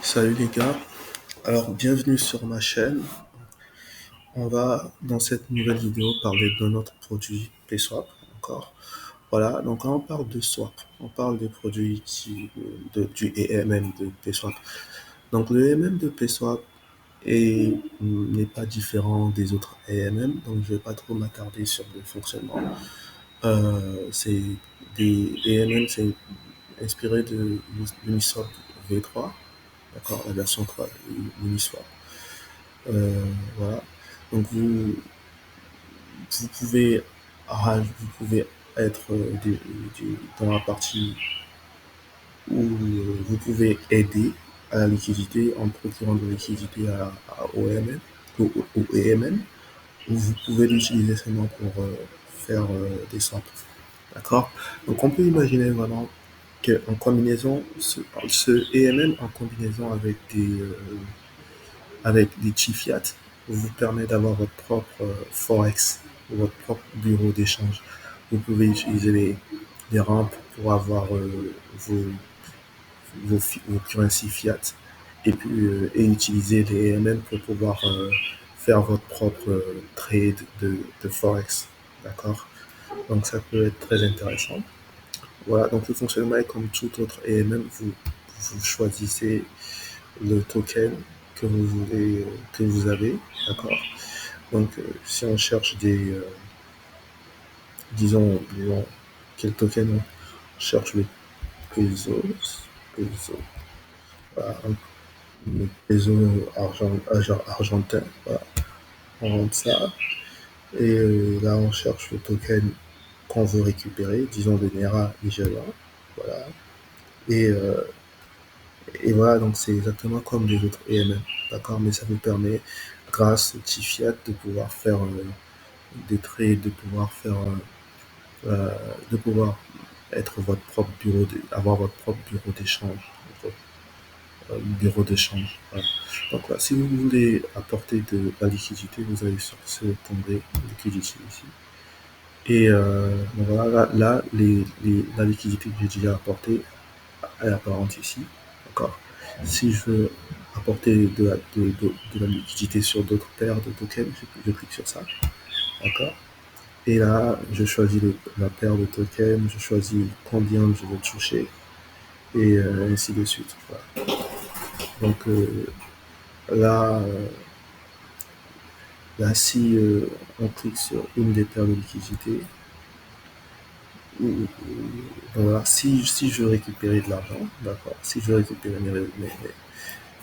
Salut les gars, alors bienvenue sur ma chaîne. On va dans cette nouvelle vidéo parler de notre produit PSwap encore. Voilà, donc quand on parle de swap, on parle des produits du EMM de PSwap. Donc le EMM de PSwap n'est pas différent des autres EMM, donc je vais pas trop m'attarder sur le fonctionnement. C'est des EMM, c'est inspiré de Uniswap V3, d'accord, la version 3 de Uniswap. Voilà. Donc vous pouvez être dans la partie où vous pouvez aider à la liquidité en procurant de la liquidité au EMN, au EMN, ou vous pouvez l'utiliser seulement pour faire des swaps. D'accord. Donc on peut imaginer vraiment qu'en combinaison, ce EMN en combinaison avec des fiat vous permet d'avoir votre propre Forex, votre propre bureau d'échange. Vous pouvez utiliser les rampes pour avoir vos currencies fiat et utiliser les AMM pour pouvoir faire votre propre trade de Forex. D'accord. Donc ça peut être très intéressant. Voilà, donc le fonctionnement est comme tout autre AMM. Vous choisissez le token que vous avez, d'accord. Donc, si on cherche disons, quel token on cherche le peso, voilà, le peso argentin, voilà, on rentre ça, et là on cherche le token qu'on veut récupérer, disons le Naira nigérian, voilà, et, euh, et voilà, donc c'est exactement comme les autres EMM, d'accord, mais ça vous permet, grâce au petit fiat, de pouvoir faire des trades, euh, de pouvoir être votre propre avoir votre propre bureau d'échange, votre bureau d'échange. Voilà. Donc là, si vous voulez apporter de la liquidité, vous allez sur ce tomber liquidity ici. Et donc voilà, là la liquidité que j'ai déjà apportée, elle est apparente ici. D'accord. Si je veux apporter de la liquidité sur d'autres paires de tokens, je clique sur ça. D'accord. Et là, je choisis la paire de tokens, je choisis combien je veux toucher, et ainsi de suite. Voilà. Donc là, là, si on clique sur une des paires de liquidités, voilà, si je veux récupérer de l'argent, d'accord, si je veux récupérer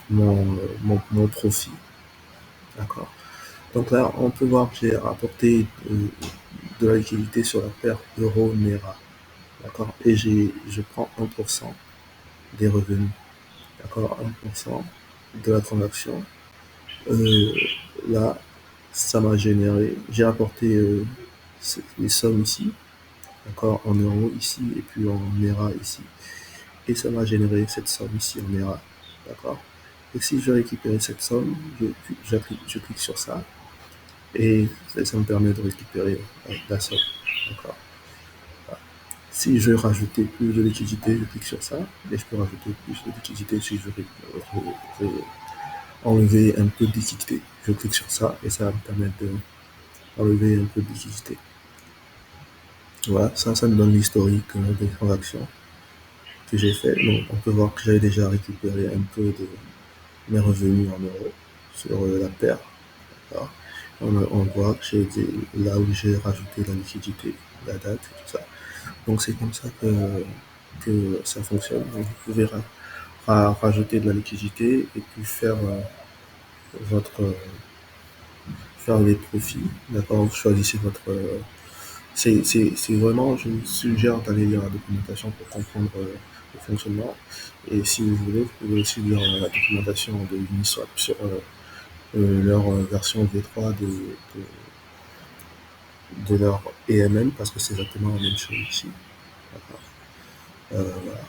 mon profit, d'accord. Donc là, on peut voir que j'ai apporté de la liquidité sur la paire euro-nera, d'accord, et je prends 1% des revenus, d'accord, 1% de la transaction. Euh, Là, ça m'a généré, j'ai apporté les sommes ici, d'accord, en euros ici, et puis en NERA ici. Et ça m'a généré cette somme ici en NERA, d'accord. Et si je veux récupérer cette somme, je clique sur ça, et ça me permet de récupérer la somme, d'accord. Voilà. Si je veux rajouter plus de liquidité, je clique sur ça, et je peux rajouter plus de liquidité si je veux enlever un peu de liquidité. Je clique sur ça, et ça va me permettre d'enlever un peu de liquidité. Voilà, ça me donne l'historique des transactions que j'ai fait. Donc, on peut voir que j'ai déjà récupéré un peu de mes revenus en euros sur la paire. Voilà. On voit que j'ai été là où j'ai rajouté la liquidité, la date et tout ça. Donc, c'est comme ça que ça fonctionne. Donc, vous pouvez rajouter de la liquidité et puis votre, faire les profits. D'accord, vous choisissez votre. C'est vraiment, je vous suggère d'aller lire la documentation pour comprendre le fonctionnement. Et si vous voulez, vous pouvez aussi lire la documentation de Uniswap sur leur version V3 de leur EMM, parce que c'est exactement la même chose ici. D'accord. Voilà.